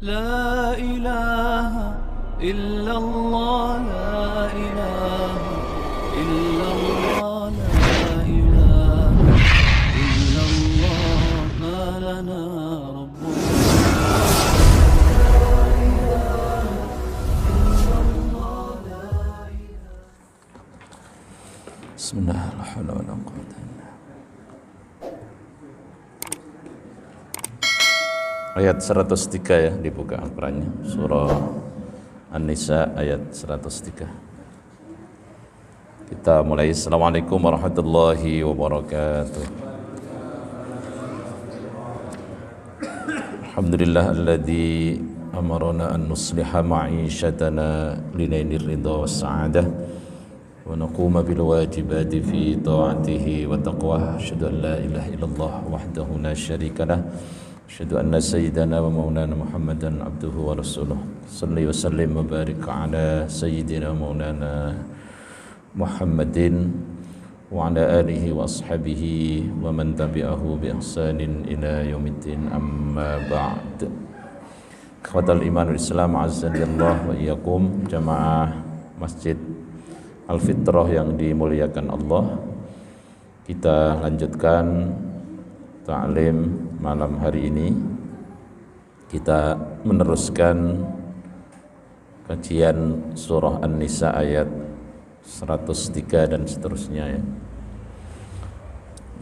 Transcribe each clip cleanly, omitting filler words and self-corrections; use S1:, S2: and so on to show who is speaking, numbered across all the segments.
S1: لا إله إلا الله لا إله إلا الله لا إله إلا الله ما لنا رب
S2: بسم الله لا حول ولا قوة إلا بالله. Ayat 103 ya dibuka Al-Qur'annya, surah An-Nisa ayat 103. Kita mulai. Assalamualaikum warahmatullahi wabarakatuh. Alhamdulillah alladzi amarna an nusliha ma'ishatana linainir ridha was sa'adah wa naquma bil wajibati fi ta'atihi wa taqwah. Asyhadu an la ilaha illallah wahdahu la syarika lah. Asyhadu anna sayyidana wa maulana Muhammadan abduhu wa rasuluh. Salli wa sallim wa barik ala sayyidina maulana Muhammadin wa ala alihi wa ashabihi wa man tabi'ahu bi ihsanin ila yaumiddin, amma ba'd. Ikhwatal iman wal Islam azzalillah wa iyyakum, jamaah Masjid Al-Fitrah yang dimuliakan Allah. Kita lanjutkan ta'lim malam hari ini. Kita meneruskan kajian surah An-Nisa ayat 103 dan seterusnya ya.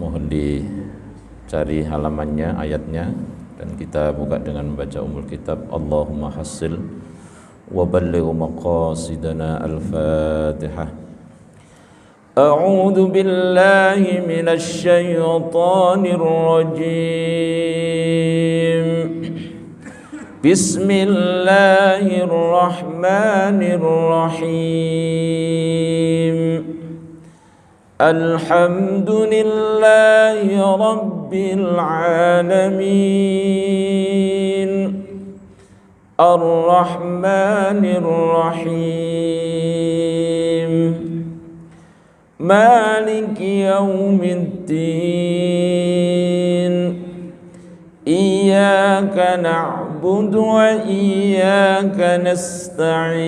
S2: Mohon dicari halamannya, ayatnya, dan kita buka dengan membaca umul kitab. Allahumma hassil wa balligh maqasidana. Al-Fatihah. أعوذ بالله من الشيطان الرجيم. بسم الله الرحمن الرحيم. الحمد لله رب العالمين. الرحمن الرحيم. مالك يوم الدين. إياك نعبد وإياك نستعين.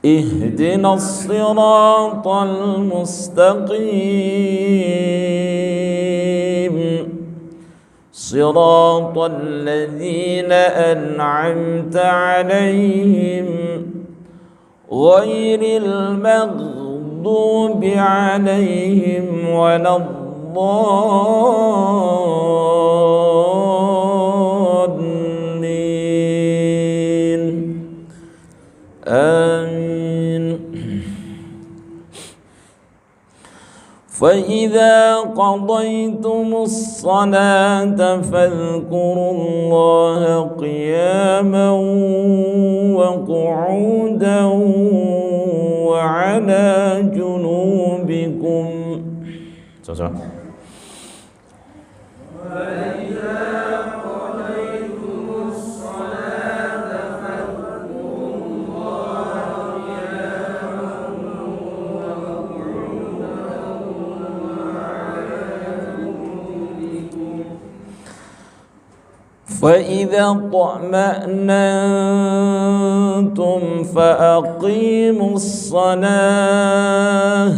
S2: اهدنا الصراط المستقيم. صراط الذين أنعمت عليهم غير المغضوب عليهم ولا الضالين. آمين. فإذا قضيتم الصلاة فاذكروا الله قياما وقعودا وعلى جنوبكم. فإذا اطمأننتم فأقيموا الصلاة.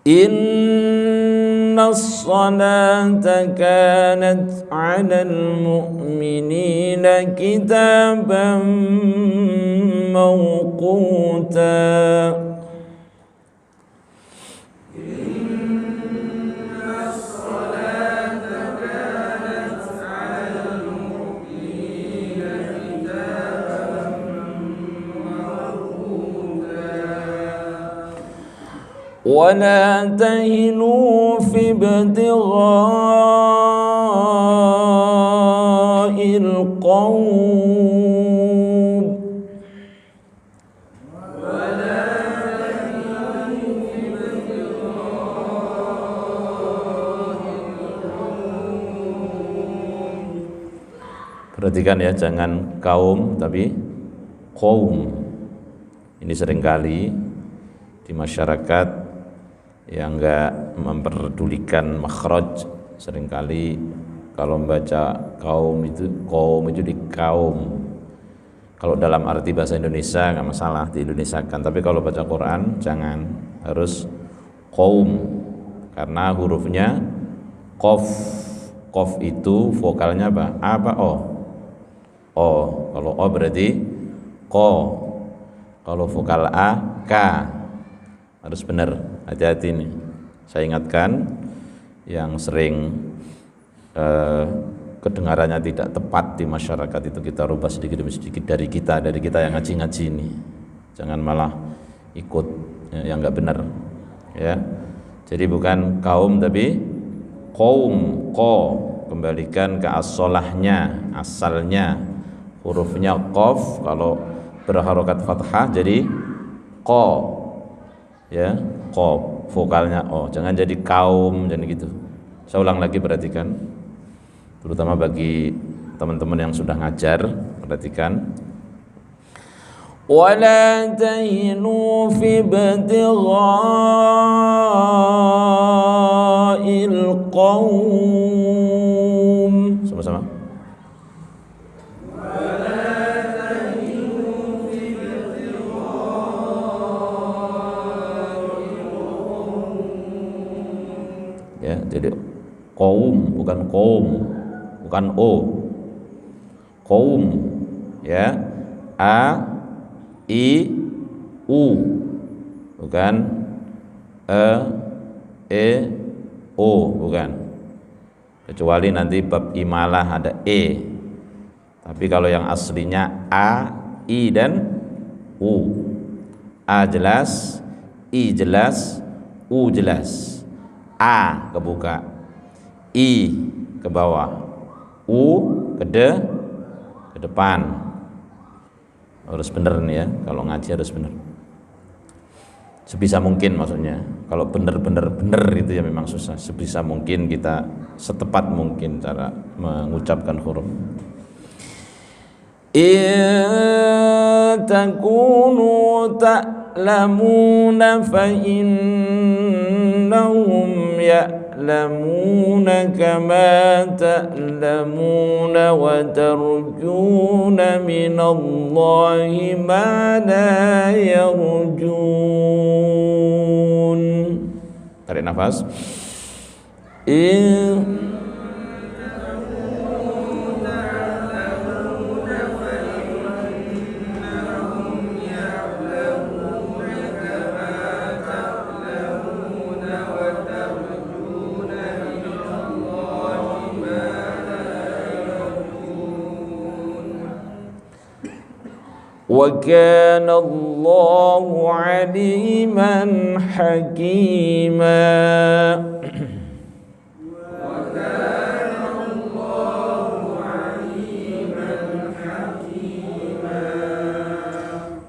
S2: إن الصلاة كانت على المؤمنين كتابا موقوتا. ولا تهنوا في ابتغاء القوم. Perhatikan ya, jangan kaum tapi qaum. Ini seringkali di masyarakat yang enggak memperdulikan makhraj, seringkali kalau membaca kaum itu di kaum. Kalau dalam arti bahasa Indonesia enggak masalah diindonesiakan, tapi kalau baca Quran jangan, harus qaum karena hurufnya qaf. Qaf itu vokalnya apa? Apa o? O. Kalau o berarti ko. Kalau vokal a ka. Harus benar. Hati-hati nih. Saya ingatkan yang sering kedengarannya tidak tepat di masyarakat itu kita rubah sedikit demi sedikit dari kita yang ngaji-ngaji ini. Jangan malah ikut yang enggak benar. Ya. Jadi bukan kaum tapi qaum. Kembalikan ke asalnya hurufnya qaf, kalau berharokat fathah jadi qa, ya, qaf, vokalnya o, jangan jadi kaum, jangan gitu. Saya ulang lagi, perhatikan, terutama bagi teman-teman yang sudah ngajar, perhatikan.
S1: ولا تهنوا في ابتغاء القوم.
S2: Sama-sama. Ya, jadi qaum bukan qaum, bukan o. Qaum, ya, a I U, bukan E O, bukan, kecuali nanti bab imalah ada E, tapi kalau yang aslinya A, I dan U. A jelas, I jelas, U jelas. A kebuka, I ke bawah, U ke depan. Harus benar nih ya, kalau ngaji harus benar sebisa mungkin, maksudnya kalau benar itu ya memang susah. Sebisa mungkin kita setepat mungkin cara mengucapkan huruf.
S1: In takunu ta'lamuna fa innahum ya'lamuna kama ta'lamuna wa tarjuna minallahi ma la yarjun.
S2: Tarik nafas.
S1: وَكَانَ اللَّهُ عَلِيمًا حَكِيمًا.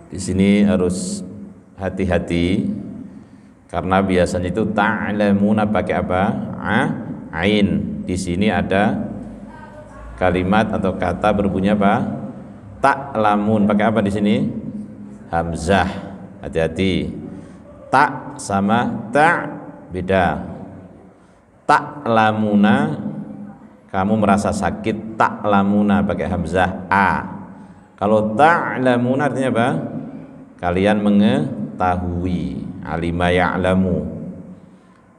S2: Di sini harus hati-hati karena biasanya itu ta'lamuna pakai apa? Ain. Di sini ada kalimat atau kata berbunyi apa? Ta'lamun, pakai apa di sini? Hamzah. Hati-hati. Ta sama ta beda. Ta'lamuna, kamu merasa sakit, ta'lamuna pakai hamzah a. Kalau ta'lamuna artinya apa? Kalian mengetahui. Alima ya'lamu.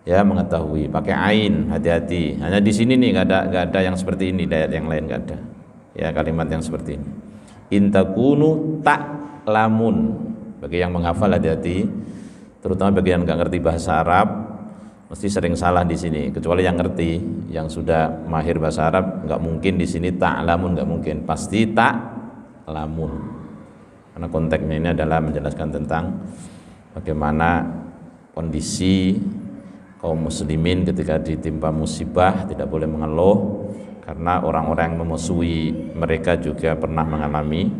S2: Ya, mengetahui. Pakai ain, hati-hati. Hanya di sini nih enggak ada yang seperti ini, ayat yang lain enggak ada. Ya, kalimat yang seperti ini. Intakunu ta'lamun. Bagi yang menghafal hati-hati, terutama bagi yang nggak ngerti bahasa Arab, mesti sering salah di sini. Kecuali yang ngerti, yang sudah mahir bahasa Arab, nggak mungkin di sini ta'lamun, nggak mungkin. Pasti ta'lamun. Karena konteksnya ini adalah menjelaskan tentang bagaimana kondisi kaum muslimin ketika ditimpa musibah, tidak boleh mengeluh. Karena orang-orang yang memusuhi mereka juga pernah mengalami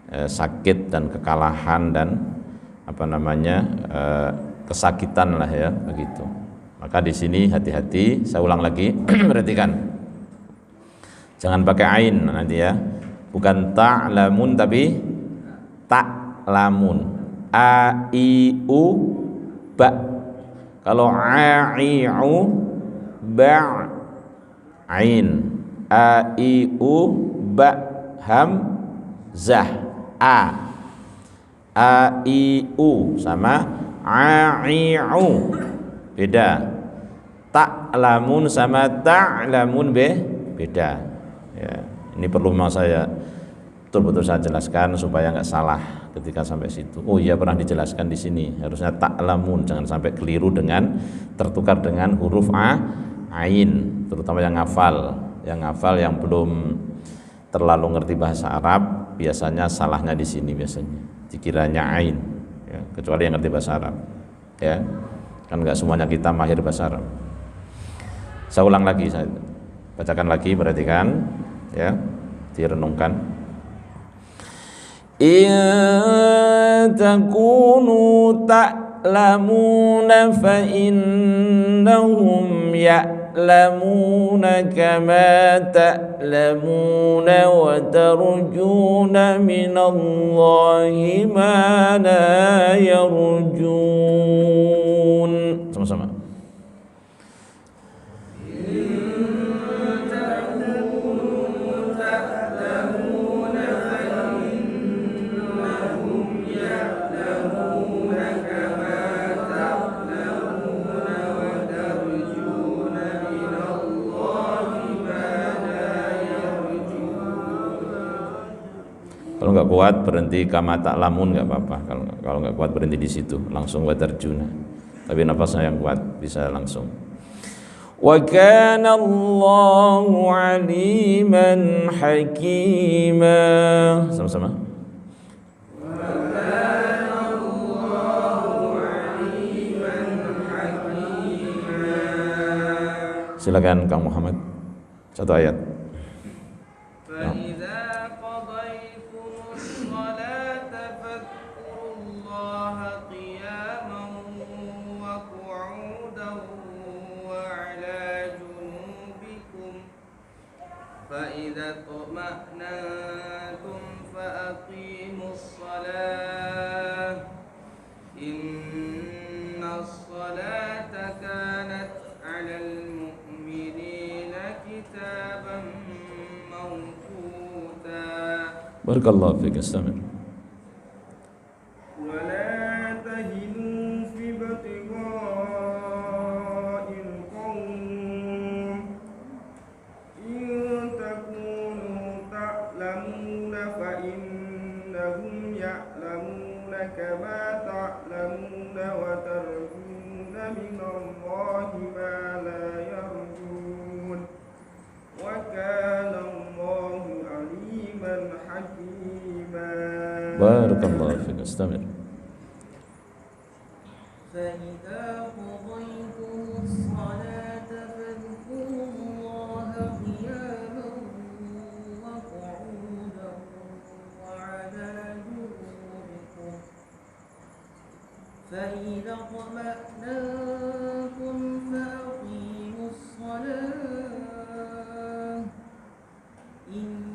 S2: sakit dan kekalahan dan kesakitan lah ya, begitu. Maka di sini hati-hati. Saya ulang lagi, perhatikan. Jangan pakai ain nanti ya. Bukan ta'lamun tapi ta'lamun. A I U ba. Kalau a I U ba ain. A I U ba hamzah a. A I U sama a I U beda. Ta'lamun sama ta'lamun beda. Ya, ini perlu memang saya betul-betul saya jelaskan supaya nggak salah ketika sampai situ. Oh iya, pernah dijelaskan di sini. Harusnya ta'lamun, jangan sampai keliru dengan tertukar dengan huruf ain, terutama yang hafal. Yang hafal yang belum terlalu ngerti bahasa Arab, biasanya salahnya di sini biasanya. Dikiranya ain, ya, kecuali yang ngerti bahasa Arab. Ya. Kan nggak semuanya kita mahir bahasa Arab. Saya ulang lagi, saya bacakan lagi, perhatikan ya, direnungkan. In takunu ta'lamuna fa innahum ya'lamuna kama ta'lamuna wa tarjuna minallahi ma la yarjun. Sama-sama. Kalau nggak kuat berhenti kama ta'lamun nggak apa-apa. Kalau nggak kuat berhenti di situ, langsung wa tarjuna. Tapi nafasnya yang kuat bisa langsung. Wa kana Allahu aliman hakima. Sama-sama. Wa kana Allahu aliman hakima. Silakan Kang Muhammad. Satu ayat.
S1: فإذا اطمأننتم فأقيموا الصلاة إن الصلاة كانت على المؤمنين كتابا موقوتا.
S2: بارك الله فيك. استمر. Barakallahu fiik. Istamir.
S1: فإذا قضيتم الصلاة فاذكروا الله قياما وقعودا وعلى جنوبكم فإذا اطمأننتم فأقيموا الصلاة إن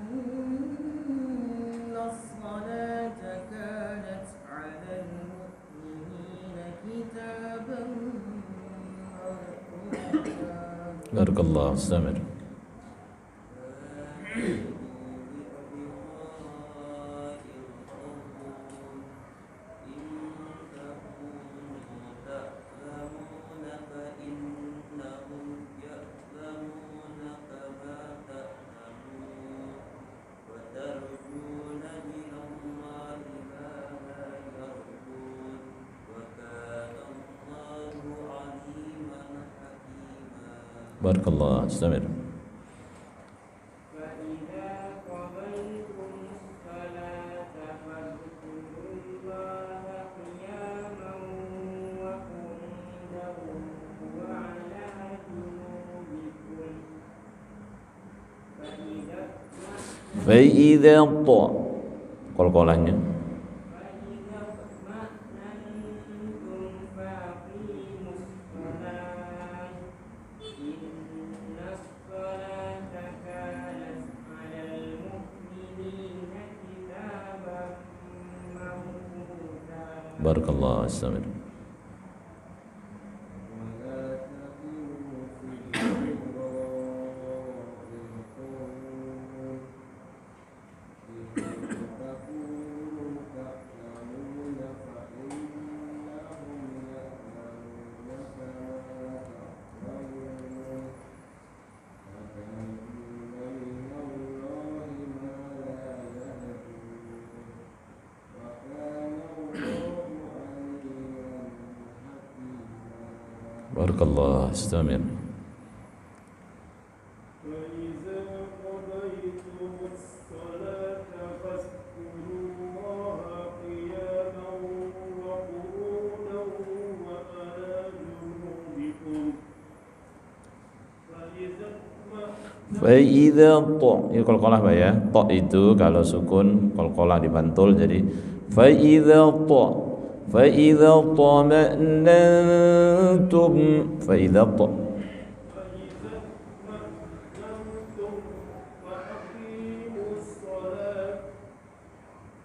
S1: الصلاة كانت على المؤمنين كتابا موقوتا.
S2: بارك الله. استمر. بارك الله. استمر. فإذا qalqalahnya Barakallah. Istamir. Barakallah. Istamir.
S3: فإذا قضيتم الصلاة فاذكروا الله قياما وقعودا وعلى جنوبكم
S2: Fa'idha to, ini qalqalah Pak ya. To itu kalau sukun qalqalah dibantul jadi fa'idha to. Fa'idha tama'nantum. Fa'idha to.
S3: فإذا اطمأننتم فأقيموا الصلاة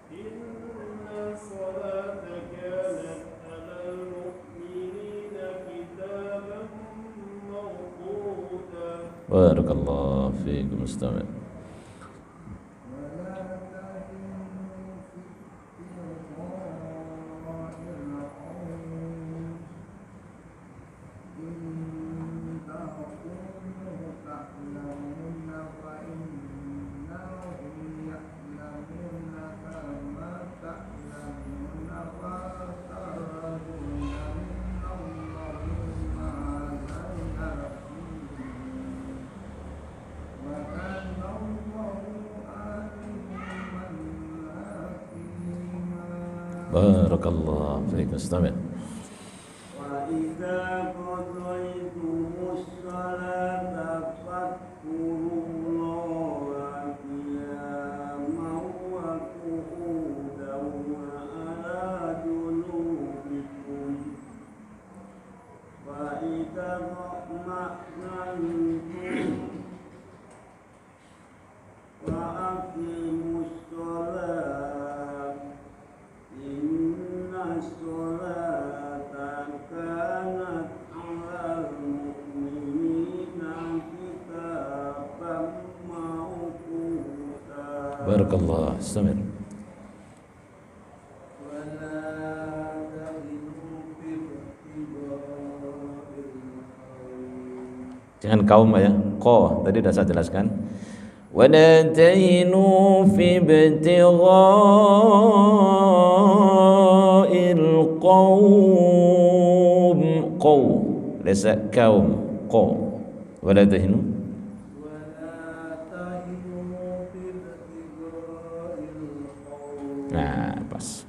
S3: إن الصلاة كانت على المؤمنين كتابا موقوتا.
S2: Barakallah fiikum mustamir.
S1: ولا تهنوا في ابتغاء القوم إن تكونوا تعلمون فإنهم يعلمون كما تعلمون وترجون من الله ما لا يرجون وكان الله عليما حكيما.
S2: Barakallah fiikum mustamir.
S3: وإذا قضيتم الصلاة فاذكروا الله قياما وقعودا وعلى جنوبكم فإذا اطمأننتم فأقيموا الصلاة إن الصلاة كانت على المؤمنين كتابا موقوتا.
S2: Barakallah. Istamir.
S1: ولا تهنوا في ابتغاء القوم
S2: Jangan kaum ya. Ko tadi sudah saya jelaskan. ولا تهنوا في ابتغاء القوم قو ليس كوم قو ولا تهنوا
S1: ولا تهنوا في ابتغاء القوم
S2: nah pas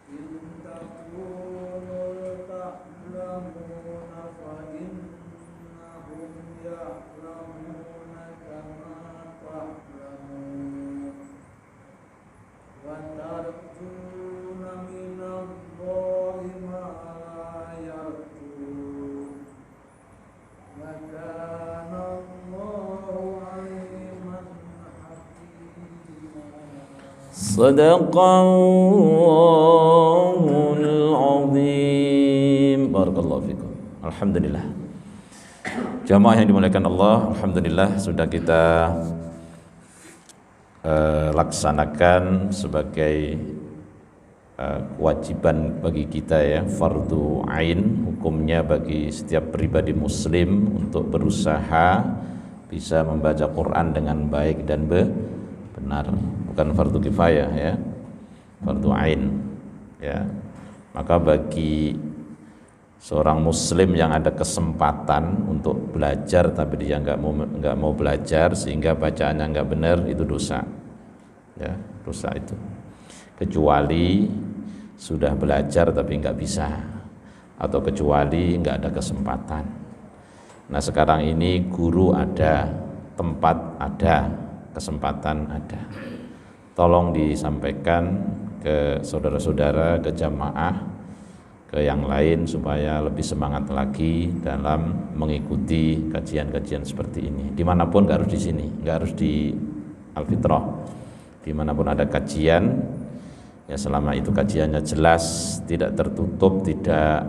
S1: إن تكونوا تعلمون فإنهم يعلمون كما تعلمون وترجون من الله ما لا يرجون وكان الله عليما حكيما.
S2: Sadaqallahul azim. Barakallahu fikum. Alhamdulillah. Jamaah yang dimuliakan Allah, alhamdulillah sudah kita laksanakan sebagai kewajiban bagi kita ya, fardu ain hukumnya bagi setiap pribadi muslim untuk berusaha bisa membaca Quran dengan baik dan benar, bukan fardu kifayah ya, fardu ain ya. Maka bagi seorang muslim yang ada kesempatan untuk belajar tapi dia nggak mau belajar sehingga bacaannya nggak benar, itu dosa ya, dosa itu. Kecuali sudah belajar tapi nggak bisa, atau kecuali nggak ada kesempatan. Nah sekarang ini guru ada, tempat ada, kesempatan ada. Tolong disampaikan ke saudara-saudara, ke jamaah, ke yang lain supaya lebih semangat lagi dalam mengikuti kajian-kajian seperti ini. Dimanapun, nggak harus di sini, nggak harus di Al-Fitrah. Dimanapun ada kajian Ya selama itu kajiannya jelas, tidak tertutup, tidak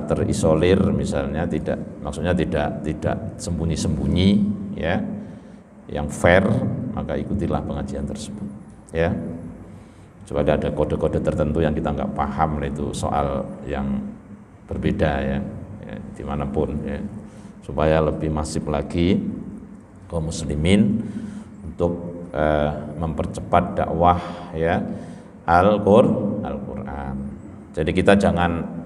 S2: terisolir misalnya, maksudnya tidak sembunyi-sembunyi, ya, yang fair, maka ikutilah pengajian tersebut, ya. Coba ada kode-kode tertentu yang kita nggak paham, itu soal yang berbeda, ya, dimanapun, ya, supaya lebih masif lagi kaum muslimin untuk mempercepat dakwah, ya, Al-Quran. Jadi kita jangan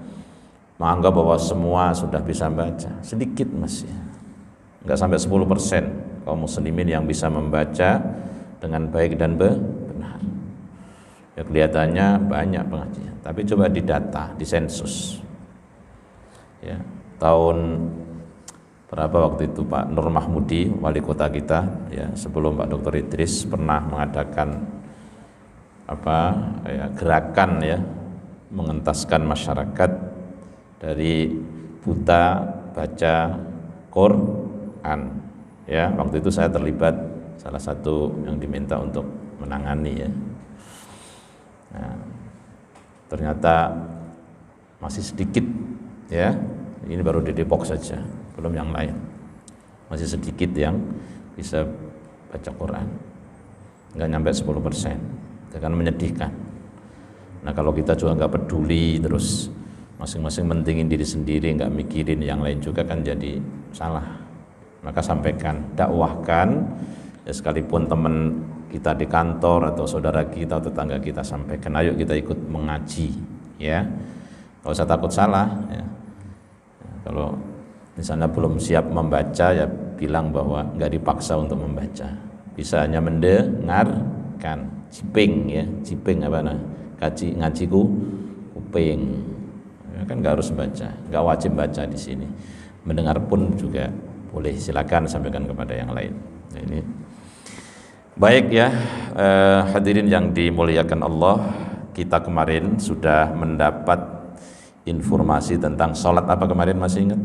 S2: menganggap bahwa semua sudah bisa membaca, sedikit masih, nggak sampai 10% kaum muslimin yang bisa membaca dengan baik dan benar. Ya kelihatannya banyak pengajian, tapi coba didata, disensus. Ya, tahun berapa waktu itu Pak Nur Mahmudi, wali kota kita, ya, sebelum Pak Dr. Idris pernah mengadakan gerakan, ya, mengentaskan masyarakat dari buta baca Quran. Ya, waktu itu saya terlibat, salah satu yang diminta untuk menangani, ya. Nah, ternyata masih sedikit, ya. Ini baru di Depok saja, belum yang lain. Masih sedikit yang bisa baca Quran, nggak nyampe 10%. Itu kan menyedihkan. Nah kalau kita juga nggak peduli, terus masing-masing mentingin diri sendiri, nggak mikirin yang lain juga, kan jadi salah. Maka sampaikan, dakwahkan, ya, sekalipun teman kita di kantor atau saudara kita atau tetangga kita, sampaikan, ayo kita ikut mengaji, ya, nggak usah takut salah, ya. Kalau misalnya belum siap membaca, ya bilang bahwa nggak dipaksa untuk membaca, bisa hanya mendengarkan, ciping, ya, ciping apa nah, ngajiku kuping, ya, kan nggak harus baca, nggak wajib baca di sini, mendengar pun juga boleh, silakan sampaikan kepada yang lain. Nah, ini baik, ya, hadirin yang dimuliakan Allah, kita kemarin sudah mendapat informasi tentang sholat apa kemarin, masih ingat?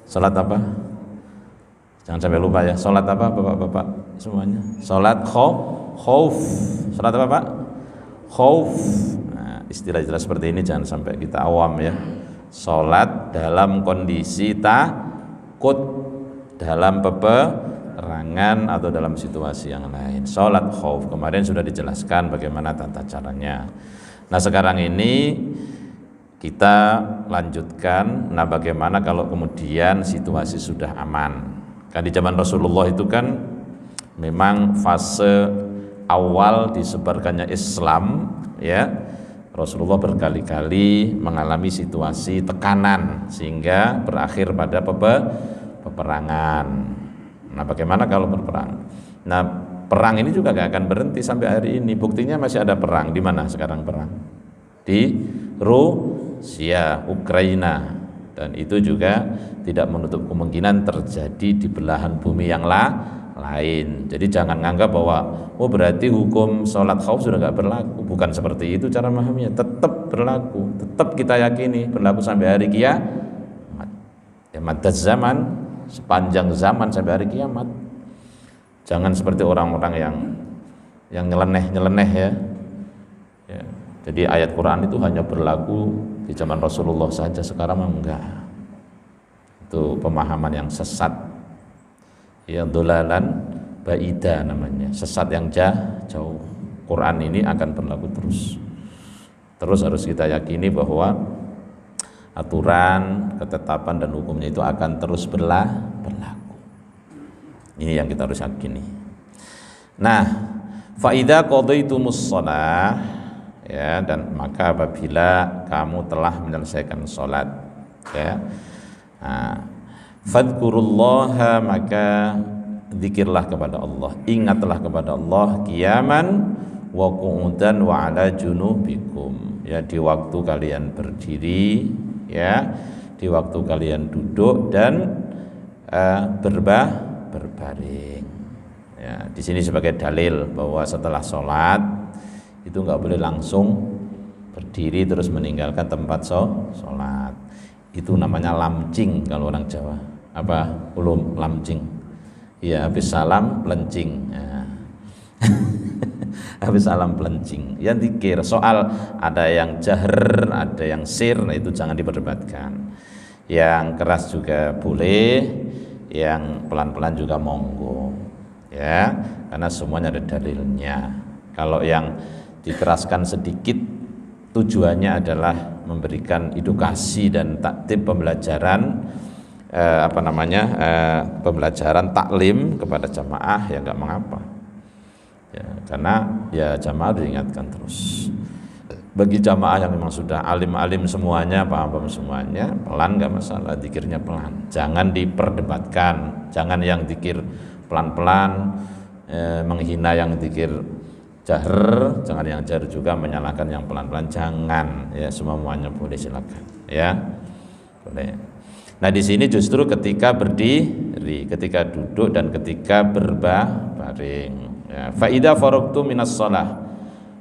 S2: Sholat apa? Jangan sampai lupa, ya. Sholat apa Bapak-bapak semuanya? Sholat khauf. Sholat apa Pak? Khauf. Nah, istilah-istilah seperti ini jangan sampai kita awam, ya. Sholat dalam kondisi takut, dalam peperangan atau dalam situasi yang lain. Sholat khauf kemarin sudah dijelaskan bagaimana tata caranya. Nah sekarang ini kita lanjutkan, nah bagaimana kalau kemudian situasi sudah aman. Kan di zaman Rasulullah itu kan memang fase awal disebarkannya Islam, ya, Rasulullah berkali-kali mengalami situasi tekanan sehingga berakhir pada peperangan. Nah bagaimana kalau berperang? Nah perang ini juga gak akan berhenti sampai hari ini. Buktinya masih ada perang. Di mana sekarang perang? Di Rusia, Ukraina, dan itu juga tidak menutup kemungkinan terjadi di belahan bumi yang lain. Jadi jangan nganggap bahwa berarti hukum sholat khauf sudah nggak berlaku. Bukan seperti itu cara memahaminya. Tetap berlaku, tetap kita yakini berlaku sampai hari kiamat. Ya, madad zaman, sepanjang zaman sampai hari kiamat. Jangan seperti orang-orang yang nyeleneh, ya. Ya. Jadi ayat Quran itu hanya berlaku di zaman Rasulullah saja, sekarang enggak. Itu pemahaman yang sesat, ya, dolalan baida namanya, sesat yang jauh. Quran ini akan berlaku terus harus kita yakini bahwa aturan, ketetapan dan hukumnya itu akan terus berlaku. Ini yang kita harus yakini. Nah, fa idza qadaitumus shalah, ya, dan maka apabila kamu telah menyelesaikan sholat, ya, nah, fadkurullaha, maka zikirlah kepada Allah, ingatlah kepada Allah, qiyaman wa qu'udan wa ala junubikum, ya, di waktu kalian berdiri, ya, di waktu kalian duduk dan berbaring. Ya, di sini sebagai dalil bahwa setelah sholat itu nggak boleh langsung berdiri terus meninggalkan tempat sholat. Itu namanya lamcing kalau orang Jawa. Apa? Ulum lamcing. Iya, habis salam lencing. Ya. habis salam pelencing. Yang zikir soal ada yang jahr, ada yang sir, itu jangan diperdebatkan. Yang keras juga boleh, yang pelan-pelan juga monggo. Ya, karena semuanya ada dalilnya. Kalau yang dikeraskan sedikit tujuannya adalah memberikan edukasi dan taktib pembelajaran pembelajaran taklim kepada jamaah, ya nggak mengapa ya, karena ya jamaah diingatkan terus. Bagi jamaah yang memang sudah alim-alim semuanya, paham semuanya, pelan nggak masalah, zikirnya pelan, jangan diperdebatkan, jangan yang zikir pelan-pelan menghina yang zikir jahr, jangan yang jahr juga menyalahkan yang pelan-pelan, jangan ya, semuanya boleh, silakan ya, boleh. Nah di sini justru ketika berdiri, ketika duduk dan ketika berbaring. Ya. Fa idza faragtu minas shalah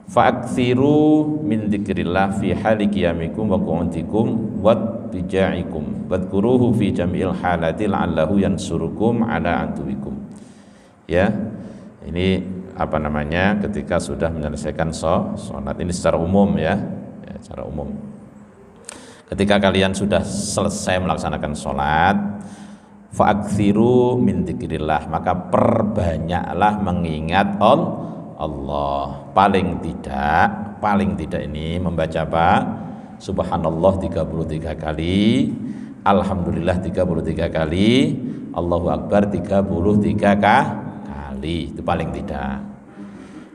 S2: fa'aktsiru min dzikrillah fi hali qiyamikum wa qu'udikum wa tijaikum wadhkuruhu fi jami'il halati la'allahu yansurukum ala aduwikum. Ya. Ini ketika sudah menyelesaikan sholat ini secara umum ya, secara umum. Ketika kalian sudah selesai melaksanakan sholat, fa'aktsiru min dzikrillah, maka perbanyaklah mengingat Allah. Paling tidak ini membaca apa? Subhanallah 33 kali, Alhamdulillah 33 kali, Allahu Akbar 33 kali, itu paling tidak.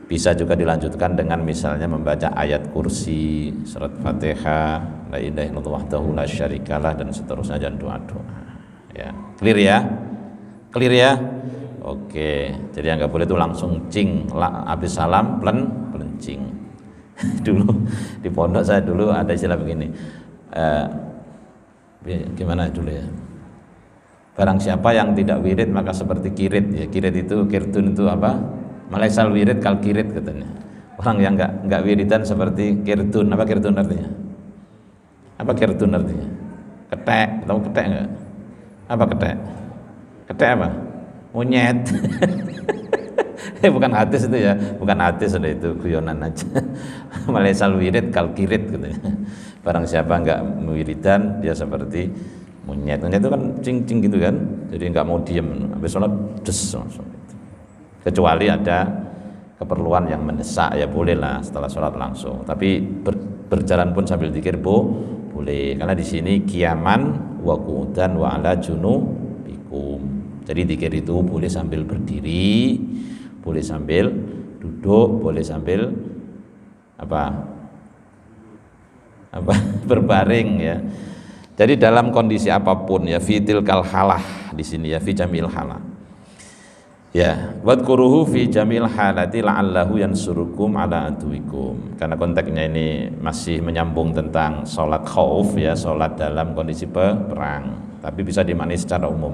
S2: Bisa juga dilanjutkan dengan misalnya membaca ayat kursi, surat Fatihah, la ilaha illallah wahdahu la syarikalah, dan seterusnya, dan doa-doa. Ya, clear ya? Clear ya? Oke. Jadi yang nggak boleh itu langsung cing, habis salam pelencing. Dulu di pondok saya dulu ada istilah begini. Gimana dulu ya? Barang siapa yang tidak wirid maka seperti kirit ya. Kirit itu, kirtun itu apa? Malaisal wirid kal kirit katanya. Orang yang enggak wiridan seperti kirtun. Apa kirtun artinya? Apa kirtun artinya? Ketek, tahu ketek enggak? Apa ketek? Ketek apa? Monyet. Bukan hadis itu ya, bukan hadis, itu guyonan aja. Malaisal wirid kal kirit katanya. Barang siapa enggak wiridan dia seperti monyet. Monyet itu kan cing-cing gitu kan. Jadi enggak mau diem. Habis sholat des langsung. Kecuali ada keperluan yang mendesak ya bolehlah setelah sholat langsung. Tapi berjalan pun sambil zikir boleh. Karena di sini qiyaman wa qu'udan wa ala junubikum. Jadi zikir itu boleh sambil berdiri, boleh sambil duduk, boleh sambil berbaring ya. Jadi dalam kondisi apapun ya, fitil kal halah di sini ya, fi jamil halah. Ya, wadkuruhu fi jamil halati la'allahu yansurukum ala aduwikum. Karena konteksnya ini masih menyambung tentang sholat khauf ya, sholat dalam kondisi perang, tapi bisa dimaknai secara umum.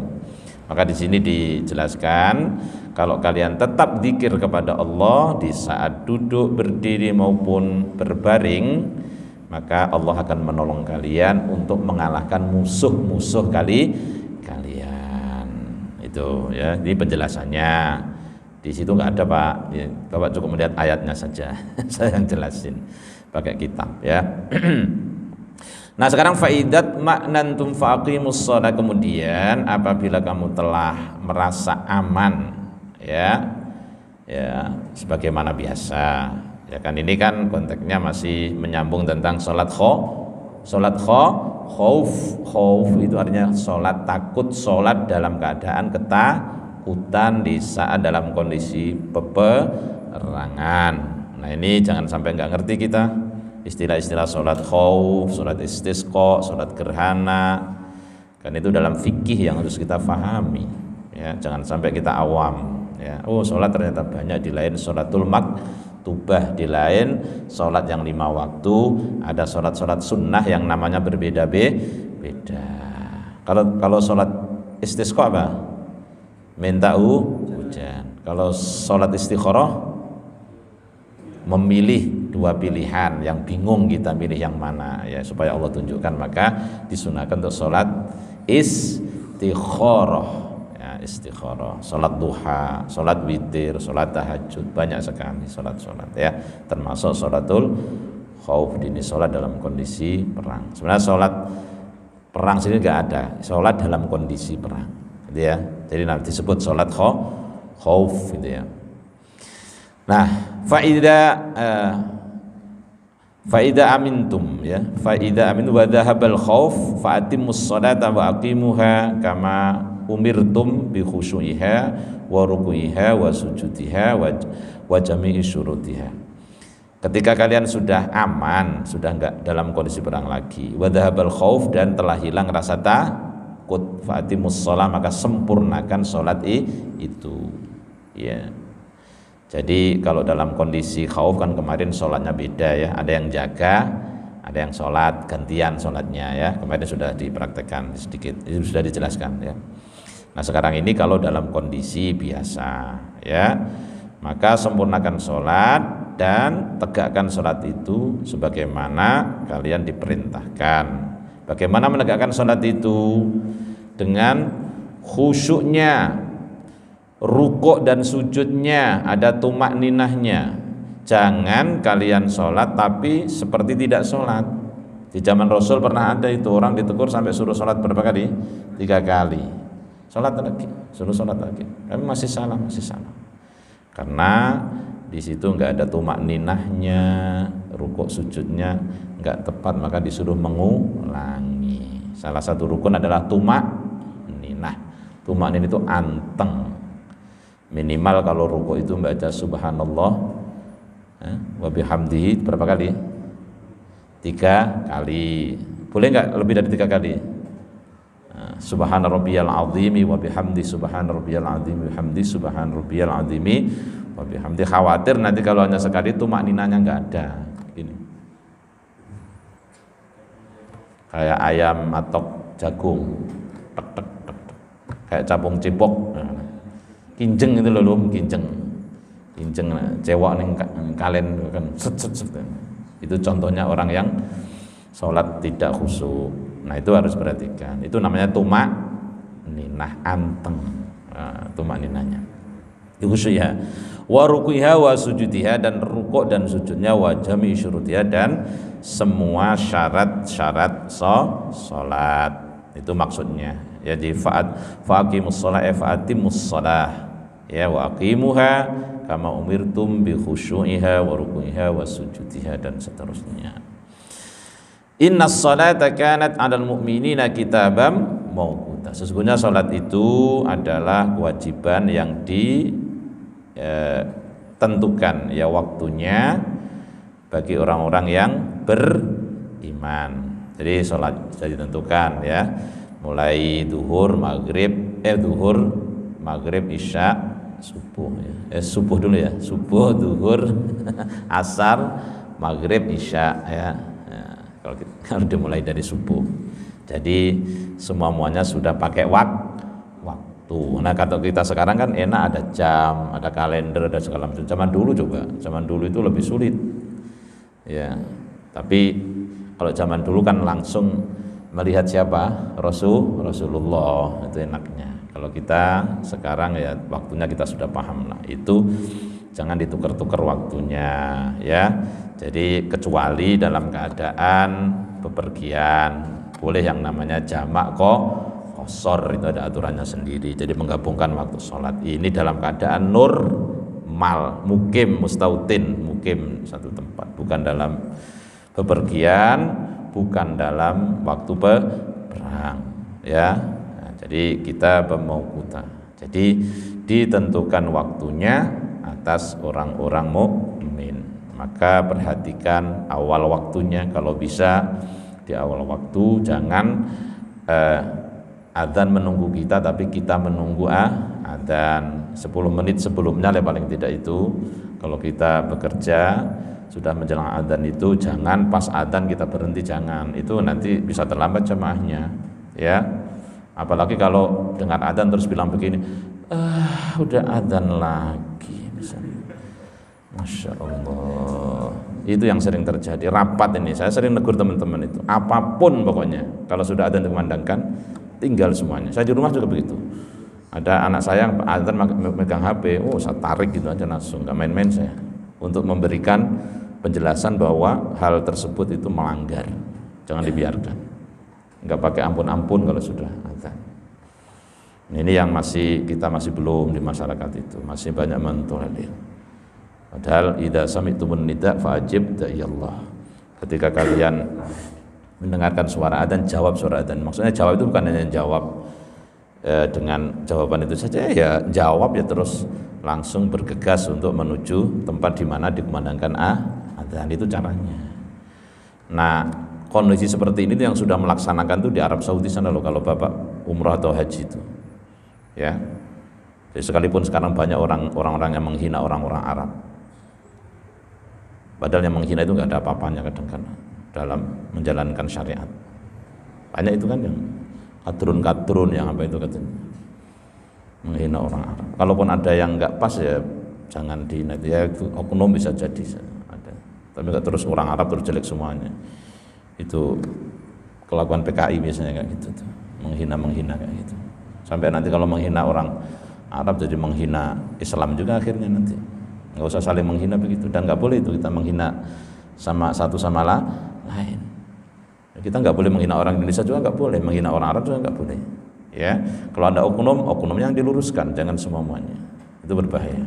S2: Maka di sini dijelaskan kalau kalian tetap zikir kepada Allah di saat duduk, berdiri maupun berbaring, maka Allah akan menolong kalian untuk mengalahkan musuh-musuh kalian. Itu ya, ini penjelasannya. Di situ nggak ada Pak, ya, Bapak cukup melihat ayatnya saja. Saya yang jelasin pakai kitab ya. Nah sekarang faidat maknantum faqimus shalah, kemudian apabila kamu telah merasa aman ya sebagaimana biasa ya kan, ini kan konteksnya masih menyambung tentang sholat khauf itu artinya sholat takut, sholat dalam keadaan ketakutan di saat dalam kondisi peperangan. Nah ini jangan sampai nggak ngerti kita istilah-istilah sholat khauf, sholat istisqa, sholat gerhana, kan itu dalam fikih yang harus kita pahami ya, jangan sampai kita awam ya. Oh sholat ternyata banyak, di lain sholatul maktubah, di lain sholat yang 5 waktu, ada sholat sunnah yang namanya berbeda-beda. Kalau sholat istisqa apa? Minta hujan. Kalau sholat istikharah memilih 2 pilihan, yang bingung kita pilih yang mana ya, supaya Allah tunjukkan, maka disunahkan untuk sholat istikharah ya. istikharah, salat duha, salat witir, salat tahajud, banyak sekali salat-salat ya, termasuk salatul khauf. Ini salat dalam kondisi perang. Sebenarnya salat perang sini enggak ada, salat dalam kondisi perang gitu ya. Jadi nanti disebut salat khauf gitu ya. Nah, faida amintum ya, faida amin wa dhahabal khauf fa atimmus salata wa aqimuha kama umirtum bi khusyu'iha wa ruku'iha wa sujudiha wa jami'i syurutiha. Ketika kalian sudah aman, sudah enggak dalam kondisi perang lagi, wa dhahabal khauf, dan telah hilang rasa takut, fa atimmus shalah, maka sempurnakan salat itu ya. Jadi kalau dalam kondisi khauf kan kemarin sholatnya beda ya, ada yang jaga, ada yang sholat, gantian sholatnya ya, kemarin sudah dipraktekkan sedikit, itu sudah dijelaskan ya. Nah sekarang ini kalau dalam kondisi biasa ya, maka sempurnakan sholat dan tegakkan sholat itu sebagaimana kalian diperintahkan. Bagaimana menegakkan sholat itu? Dengan khusyuknya, rukuk dan sujudnya, ada tumak ninahnya. Jangan kalian sholat tapi seperti tidak sholat. Di zaman Rasul pernah ada itu orang ditegur sampai suruh sholat berapa kali? 3 kali. Sholat lagi, suruh sholat lagi. Tapi masih salah. Karena di situ nggak ada tumak ninahnya, rukuk sujudnya nggak tepat, maka disuruh mengulangi. Salah satu rukun adalah tumak ninah. Tumak ninah itu anteng. Minimal kalau rukuk itu baca subhanallah wa bihamdihi berapa kali? 3 kali. Boleh enggak lebih dari 3 kali? Subhana rabbiyal azimi wa bihamdi subhana rabbiyal azimi wa bihamdi subhana rabbiyal azimi wa bihamdi. Khawatir nanti kalau hanya sekali itu makninanya enggak ada. Gini. Kayak ayam matok jagung. Tek tek tek. Kayak capung cipok. Kinjeng itu loh, kinjeng cewek ning kalen kan set. Itu contohnya orang yang sholat tidak khusyuk. Nah itu harus perhatikan. Itu namanya tumak ninah, anteng. Tumak ninahnya itu khusyuk ya. Wa ruku'iha wa sujudiha, dan rukuk dan sujudnya, wa jami'i syurutiha, dan semua syarat-syarat sholat. Itu maksudnya. Jadi fa'aqimus shalah fa'atimus shalah ya, wa aqimuha kama umirtum bi khusyu'iha wa ruku'iha wa sujudiha, dan seterusnya. Innas salata kanat 'alal mu'minina kitabam mawquta. Sesungguhnya salat itu adalah kewajiban yang ditentukan ya waktunya bagi orang-orang yang beriman. Jadi salat sudah ditentukan ya, mulai duhur, maghrib, isya, subuh ya. Subuh dulu ya, subuh, duhur, asar, maghrib, isya ya. Kalau dimulai dari subuh. Jadi semuanya sudah pakai waktu. Nah kalau kita sekarang kan enak, ada jam, ada kalender, ada segala macam. Zaman dulu itu lebih sulit ya. Tapi kalau zaman dulu kan langsung melihat siapa? Rasulullah, itu enaknya. Kalau kita sekarang ya waktunya kita sudah paham lah. Itu jangan ditukar-tukar waktunya ya. Jadi kecuali dalam keadaan bepergian, boleh yang namanya jamak qasar, itu ada aturannya sendiri. Jadi menggabungkan waktu sholat. Ini dalam keadaan normal, mukim, mukim satu tempat, bukan dalam bepergian, bukan dalam waktu perang ya. Nah, jadi kita bermauquta. Jadi ditentukan waktunya atas orang-orang mukmin. Maka perhatikan awal waktunya, kalau bisa di awal waktu, jangan adzan menunggu kita tapi kita menunggu adzan 10 menit sebelumnya paling tidak. Itu kalau kita bekerja sudah menjelang adzan itu jangan pas adzan kita berhenti, jangan. Itu nanti bisa terlambat jemaahnya ya. Apalagi kalau dengar adzan terus bilang begini, udah adzan lagi misalnya. Masya Allah, itu yang sering terjadi. Rapat ini saya sering negur teman-teman itu, apapun pokoknya kalau sudah adzan dikumandangkan tinggal semuanya. Saya di rumah juga begitu. Ada anak saya yang azan megang HP, saya tarik gitu aja langsung, nggak main-main saya, untuk memberikan penjelasan bahwa hal tersebut itu melanggar, jangan dibiarkan, nggak pakai ampun-ampun kalau sudah azan. Ini yang kita masih belum di masyarakat itu, masih banyak mentolerir. Padahal idza sami'tumun nida fa'ajib da'iyallah. Ketika kalian mendengarkan suara adzan, jawab suara adzan. Maksudnya jawab itu bukan hanya jawab dengan jawaban itu saja, ya jawab ya terus langsung bergegas untuk menuju tempat di mana dikumandangkan adzan, itu caranya. Nah, kondisi seperti ini yang sudah melaksanakan itu di Arab Saudi sana loh, kalau Bapak umrah atau haji itu. Ya. Jadi sekalipun sekarang banyak orang-orang yang menghina orang-orang Arab. Padahal yang menghina itu nggak ada apa-apanya kadang-kadang dalam menjalankan syariat. Banyak itu kan yang kadrun yang apa itu katanya, menghina orang Arab. Kalaupun ada yang nggak pas ya jangan dihina, ya itu oknum bisa jadi ada. Tapi nggak terus orang Arab terus jelek semuanya. Itu kelakuan PKI biasanya kayak gitu tuh, menghina kayak gitu. Sampai nanti kalau menghina orang Arab jadi menghina Islam juga akhirnya nanti. Nggak usah saling menghina begitu, dan nggak boleh itu kita menghina sama satu sama lain. Kita nggak boleh menghina orang Indonesia juga nggak boleh, menghina orang Arab juga nggak boleh. Ya, kalau ada oknumnya yang diluruskan, jangan semuanya. Itu berbahaya.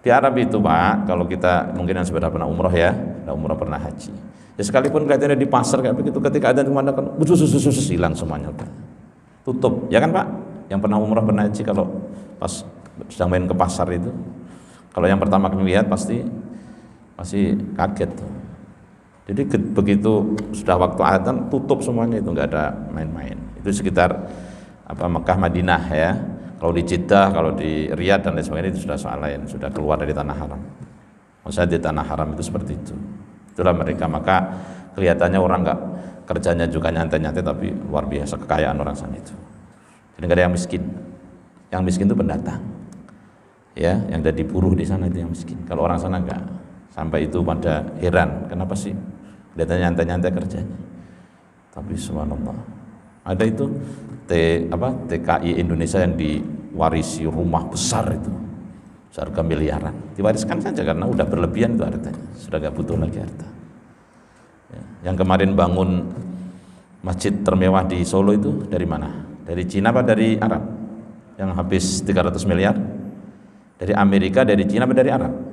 S2: Di Arab itu Pak, kalau kita mungkin yang sudah pernah umroh ya, pernah haji. Ya sekalipun kelihatannya di pasar kayak begitu, ketika ada dikumandangkan, hilang semuanya Pak. Tutup, ya kan Pak? Yang pernah umroh pernah haji, kalau pas sedang main ke pasar itu, kalau yang pertama kali lihat pasti kaget tuh. Jadi begitu sudah waktu adzan tutup semuanya, itu nggak ada main-main. Itu sekitar Mekah Madinah ya. Kalau di Jeddah, kalau di Riyadh dan lain sebagainya itu sudah soal lain, sudah keluar dari tanah haram. Maksudnya di tanah haram itu seperti itu. Itulah mereka, maka kelihatannya orang nggak kerjanya juga nyantai-nyantai, tapi luar biasa kekayaan orang sana itu. Jadi nggak ada yang miskin. Yang miskin itu pendatang. Ya, yang jadi buruh di sana itu yang miskin. Kalau orang sana nggak. Sampai itu pada heran, kenapa sih kelihatannya nyantai-nyantai kerjanya. Tapi subhanallah, ada itu TKI Indonesia yang diwarisi rumah besar itu, seharga miliaran, diwariskan saja karena udah berlebihan itu hartanya, sudah gak butuh lagi harta. Ya, yang kemarin bangun masjid termewah di Solo itu dari mana? Dari Cina apa dari Arab? Yang habis 300 miliar? Dari Amerika, dari Cina apa dari Arab?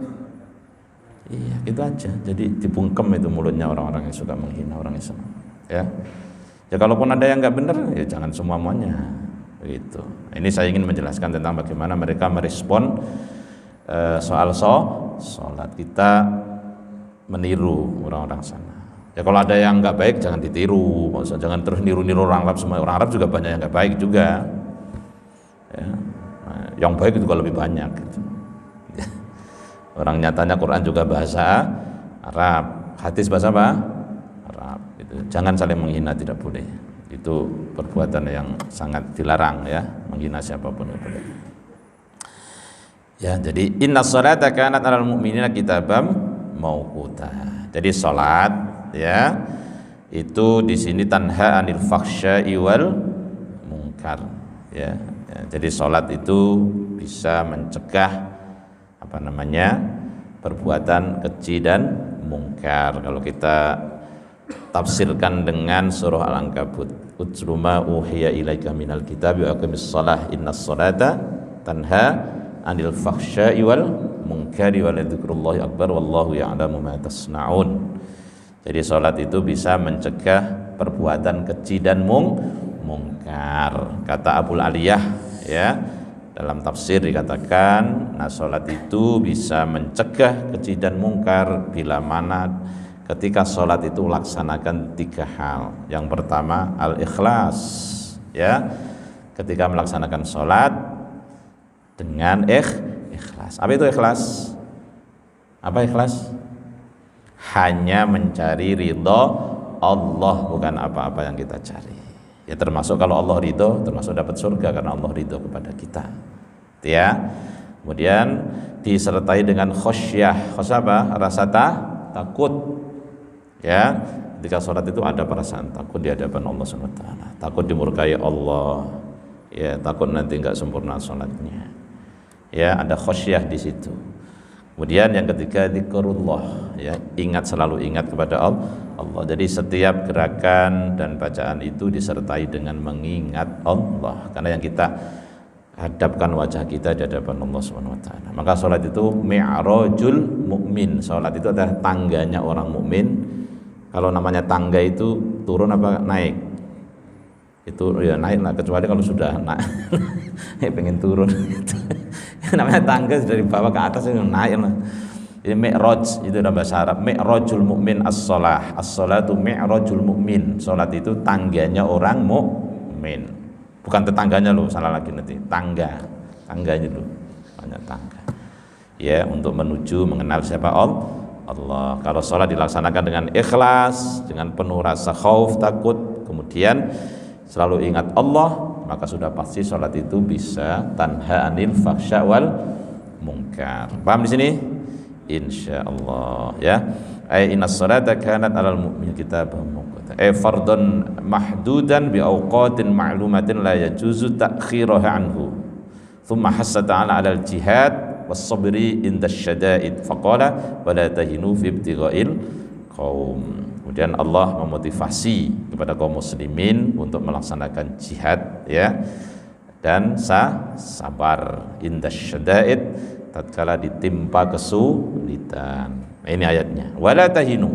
S2: Iya, itu aja. Jadi dibungkem itu mulutnya orang-orang yang suka menghina orang Islam. Ya, ya kalaupun ada yang nggak benar, ya jangan semuanya. Begitu. Ini saya ingin menjelaskan tentang bagaimana mereka merespon soal sholat. Kita meniru orang-orang sana. Ya kalau ada yang nggak baik jangan ditiru. Maksudnya jangan terus niru-niru orang Arab. Semua orang Arab juga banyak yang nggak baik juga. Ya. Nah, yang baik juga lebih banyak. Gitu. Orang nyatanya Quran juga bahasa Arab, hadis bahasa apa? Arab. Itu. Jangan saling menghina, tidak boleh. Itu perbuatan yang sangat dilarang ya, menghina siapapun tidak boleh. Ya, jadi inna sholata kanat 'alal mu'minina kitabam mauquta. Jadi salat ya itu di sini tanha 'anil fakhsya'i wal munkar ya. Jadi salat itu bisa mencegah perbuatan keji dan mungkar. Kalau kita tafsirkan dengan surah Al-Ankabut, utlu ma uhiya ilaika minal kitabi wa aqimis shalah innas sholata tanha 'anil fakhsya'i wal munkari wa ladzikrullahi akbar wallahu ya'lamu ma tasna'un. Jadi salat itu bisa mencegah perbuatan keji dan mungkar. Kata Abul Aliyah ya, dalam tafsir dikatakan, nah salat itu bisa mencegah keji dan mungkar bila mana ketika salat itu laksanakan 3 hal. Yang pertama al-ikhlas ya. Ketika melaksanakan salat dengan ikhlas. Apa itu ikhlas? Apa ikhlas? Hanya mencari ridho Allah, bukan apa-apa yang kita cari. Ya termasuk kalau Allah ridho, termasuk dapat surga karena Allah ridho kepada kita. Ya. Kemudian disertai dengan khosyah. Khosyah apa? Rasa takut. Ya. Ketika sholat itu ada perasaan takut di hadapan Allah SWT. Takut dimurkai Allah. Ya, takut nanti enggak sempurna salatnya. Ya, ada khosyah di situ. Kemudian yang ketiga zikrullah, ya, selalu ingat kepada Allah. Jadi setiap gerakan dan bacaan itu disertai dengan mengingat Allah, karena yang kita hadapkan wajah kita di hadapan Allah Subhanahu wa taala. Maka salat itu mi'rajul mukmin. Salat itu adalah tangganya orang mukmin. Kalau namanya tangga itu turun apa naik? Itu ya naik lah, kecuali kalau sudah pengen turun. Namanya tangga dari bawah ke atas itu naik lah. Ini mi'raj, itu dalam bahasa Arab. Mi'rajul mukmin as-shalah. As-shalatu mi'rajul mukmin. Salat itu tangganya orang mukmin. Bukan tetangganya loh, salah lagi nanti. Tangganya loh. Banyak tangga. Ya, untuk menuju mengenal siapa Allah. Kalau salat dilaksanakan dengan ikhlas, dengan penuh rasa khauf, takut, kemudian selalu ingat Allah, maka sudah pasti salat itu bisa tanha anil fahsya wal munkar. Paham di sini? Insyaallah, ya. Innas salata kanat 'alal mu'min kitaban mawquta. Fardun mahdudan bi awqatin ma'lumatin la yajuzu ta'khiraha anhu. Thumma hassa ta'ala 'alal jihad was sabri inda syada'id. Faqala wa la tahinu fi ibtigha'il qaum. Kemudian Allah memotivasi kepada kaum muslimin untuk melaksanakan jihad, ya, dan sabar inda syada'id, tatkala ditimpa kesulitan. Nah, ini ayatnya. Wala tahinu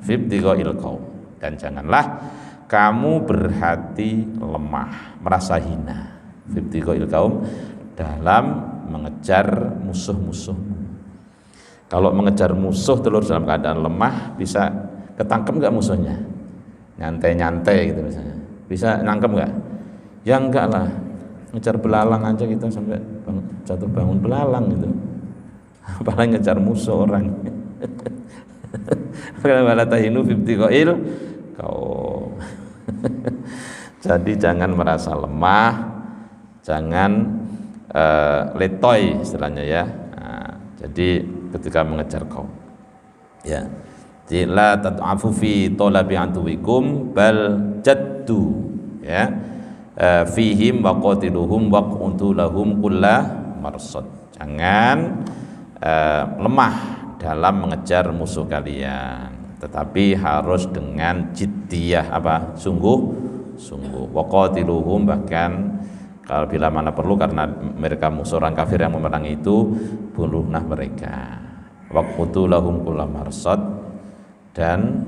S2: fi ibtigha'il qaum, dan janganlah kamu berhati lemah, merasa hina, fi ibtigha'il qaum, dalam mengejar musuh-musuhmu. Kalau mengejar musuh terus dalam keadaan lemah, bisa ketangkep nggak musuhnya? Nyantai-nyantai gitu misalnya, bisa nangkep nggak? Ya enggak lah, ngejar belalang aja kita sampai jatuh bangun belalang gitu, apalagi ngejar musuh orang. Wala tahinu fi ibtigha'il qaum. Jadi jangan merasa lemah, jangan letoy istilahnya, ya. Nah, jadi ketika mengejar kaum, ya, la tad'afu fi talabi antuwikum bal jaddu, ya, fihim wa qatiluhum wa quntu lahum kulla marsad. Jangan lemah dalam mengejar musuh kalian, tetapi harus dengan jiddiyah, sungguh-sungguh. Wa qatiluhum, bahkan kalau bila mana perlu, karena mereka musuh orang kafir yang memerangi itu, bunuhlah mereka. Wa quntu lahum kulla marsad, dan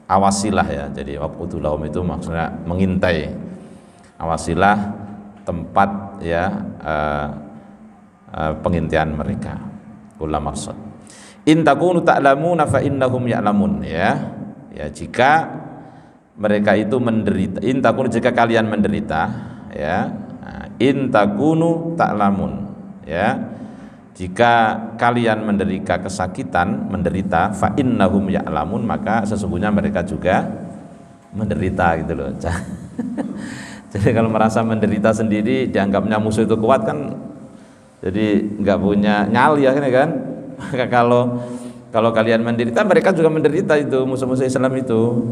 S2: awasilah, ya. Jadi waqtu lahum itu maksudnya mengintai, awasilah tempat, ya, pengintaian mereka, kula marsad. In takunu ta'lamuna fa innahum ya'lamun, ya. Ya, jika mereka itu menderita, in takunu, jika kalian menderita, ya. In takunu ta'lamun, ya. Jika kalian menderita kesakitan, fa innahum ya'lamun, maka sesungguhnya mereka juga menderita, gitu loh. Jadi kalau merasa menderita sendiri, dianggapnya musuh itu kuat kan, jadi nggak punya nyali akhirnya kan. Maka kalau kalian menderita, mereka juga menderita, itu musuh-musuh Islam itu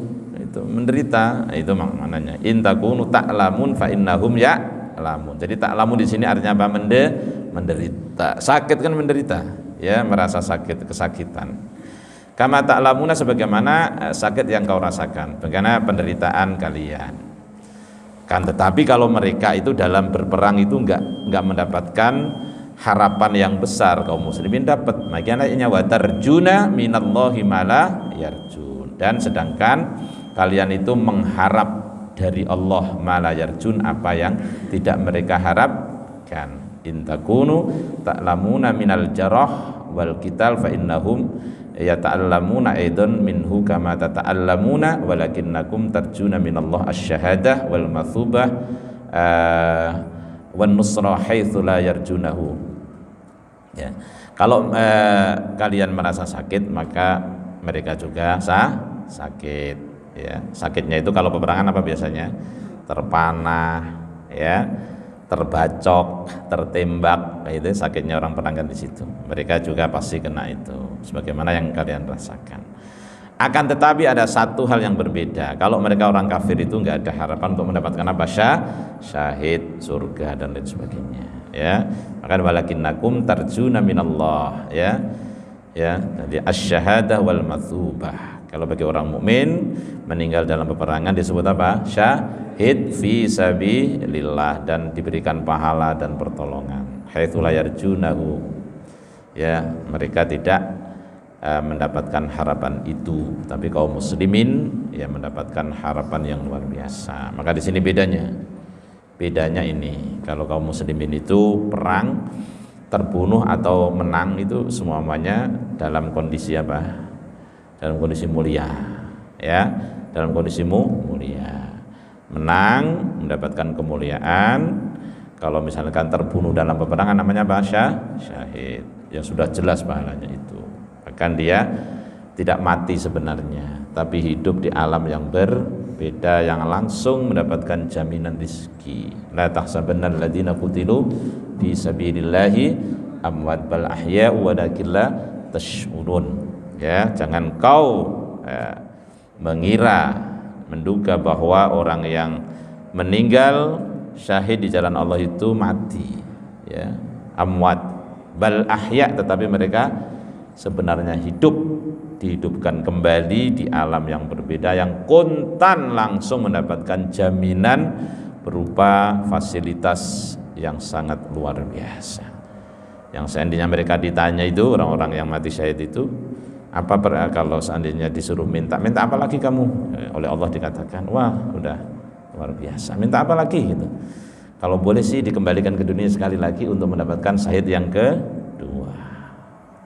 S2: menderita. Nah, itu maknanya in takunu ta'lamun fa innahum ya'lamun. Jadi ta'lamun di sini artinya apa? Menderita. Sakit kan menderita, ya, merasa sakit, kesakitan. Kama ta'lamuna, sebagaimana sakit yang kau rasakan, bagaimana penderitaan kalian. Kan tetapi kalau mereka itu dalam berperang itu enggak mendapatkan harapan yang besar, kaum muslimin dapat. Makanya wa tarjuna minallahi mala yarjun, dan sedangkan kalian itu mengharap dari Allah mala yarjun, apa yang tidak mereka harapkan. In takunu ta'lamuna minal jarah wal qital fa innahum yata'allamuna aidan minhu kama tata'allamuna walakinnakum tarjuna minallah asy-syahadah wal mathubah wan nusra haitsu la yarjunahu. Ya. Kalau kalian merasa sakit, maka mereka juga sakit, ya. Sakitnya itu kalau peperangan apa biasanya? Terpanah, ya, terbacok, tertembak, itu sakitnya orang perang kan di situ. Mereka juga pasti kena itu, sebagaimana yang kalian rasakan. Akan tetapi ada satu hal yang berbeda. Kalau mereka orang kafir itu nggak ada harapan untuk mendapatkan apa? Syahid, surga dan lain sebagainya. Ya, maka walakinnakum tarjuna minallah. Ya, jadi asy-syahadah wal matsubah. Kalau bagi orang mukmin meninggal dalam peperangan disebut apa? Syahid fi sabilillah, dan diberikan pahala dan pertolongan. Haitsu la yarjunahu. Ya, mereka tidak mendapatkan harapan itu, tapi kaum muslimin ya mendapatkan harapan yang luar biasa. Maka di sini bedanya ini, kalau kaum muslimin itu perang, terbunuh atau menang itu semuanya dalam kondisi apa? Dalam kondisi mulia, ya, dalam kondisi mulia. Menang mendapatkan kemuliaan. Kalau misalkan terbunuh dalam peperangan namanya apa? Syahid, yang sudah jelas pahalanya itu. Bahkan dia tidak mati sebenarnya, tapi hidup di alam yang berbeda, yang langsung mendapatkan jaminan rezeki. La tahsabanna alladziina qutilu fi sabilillahi amwat bal ahya'u walakin la tash'urun. Ya, jangan kau menduga bahwa orang yang meninggal syahid di jalan Allah itu mati, ya, amwat bal ahya, tetapi mereka sebenarnya dihidupkan kembali di alam yang berbeda, yang kontan langsung mendapatkan jaminan berupa fasilitas yang sangat luar biasa. Yang seandainya mereka ditanya itu, orang-orang yang mati syahid itu, kalau seandainya disuruh minta apa lagi kamu? Oleh Allah dikatakan, wah udah luar biasa, minta apa lagi gitu. Kalau boleh sih dikembalikan ke dunia sekali lagi untuk mendapatkan syahid yang kedua.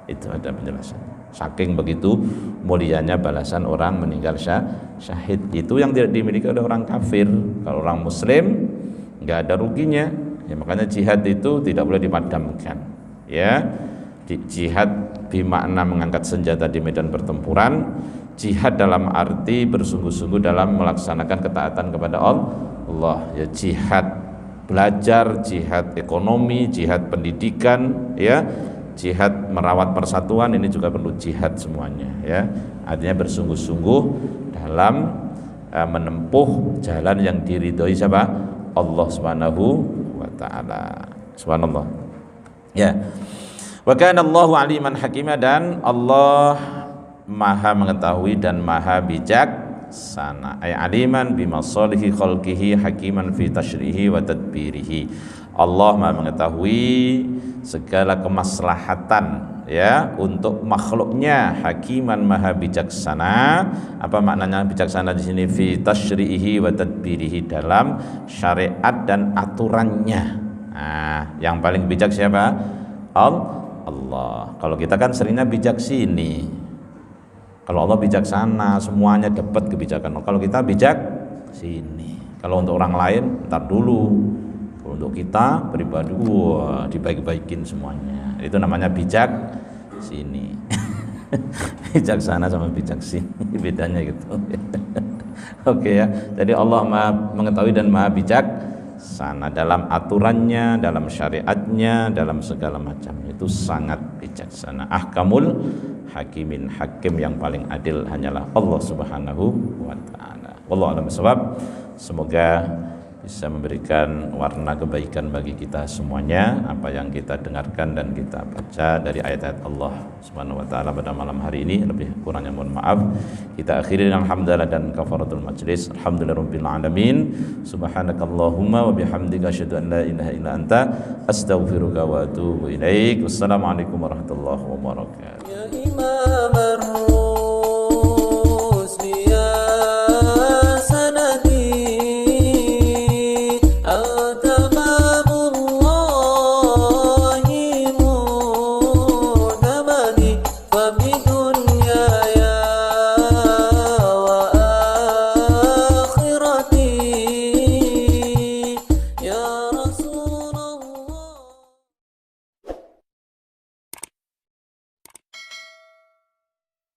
S2: Itu ada penjelasan. Saking begitu mulianya balasan orang meninggal syahid. Itu yang tidak dimiliki oleh orang kafir. Kalau orang muslim nggak ada ruginya. Ya, makanya jihad itu tidak boleh dipadamkan. Ya, jihad bermakna mengangkat senjata di medan pertempuran. Jihad dalam arti bersungguh-sungguh dalam melaksanakan ketaatan kepada Allah. Ya, jihad belajar, jihad ekonomi, jihad pendidikan, ya, jihad merawat persatuan, ini juga perlu jihad semuanya, ya. Artinya bersungguh-sungguh dalam menempuh jalan yang diridhoi siapa? Allah Subhanahu wa taala. Subhanallah. Ya. Wa kana Allahu aliman hakima, dan Allah Maha mengetahui dan Maha bijaksana. Ay aliman bimasalihi khalqihi hakiman fi tasyrihi wa tadbirihi. Allah Maha mengetahui segala kemaslahatan, ya, untuk makhluknya, hakiman maha bijaksana. Apa maknanya bijaksana di sini? Fi tasyrihi wa tadbirihi, dalam syariat dan aturannya. Nah, yang paling bijak siapa? Allah. Kalau kita kan seringnya bijak sini. Kalau Allah bijaksana, semuanya dapat kebijakan. Kalau kita bijak sini. Kalau untuk orang lain, ntar dulu. Untuk kita pribadi, wah, dibaik-baikin semuanya. Itu namanya bijak sini. Bijaksana sama bijak sini, bedanya gitu. Oke, ya. Jadi Allah Maha mengetahui dan Maha bijaksana dalam aturannya, dalam syariatnya, dalam segala macam. Itu sangat bijaksana. Ahkamul hakimin, hakim yang paling adil hanyalah Allah Subhanahu wa taala. Wallahu a'lam bishawab. Semoga bisa memberikan warna kebaikan bagi kita semuanya, apa yang kita dengarkan dan kita baca dari ayat-ayat Allah Subhanahu wa taala pada malam hari ini. Lebih kurangnya mohon maaf. Kita akhiri dengan hamdalah dan kafaratul majlis. Alhamdulillahirabbil alamin. Subhanakallahumma wa bihamdika asyhadu an la ilaha illa anta astaghfiruka wa atubu ilaik. Wassalamualaikum warahmatullahi wabarakatuh. Ya Imam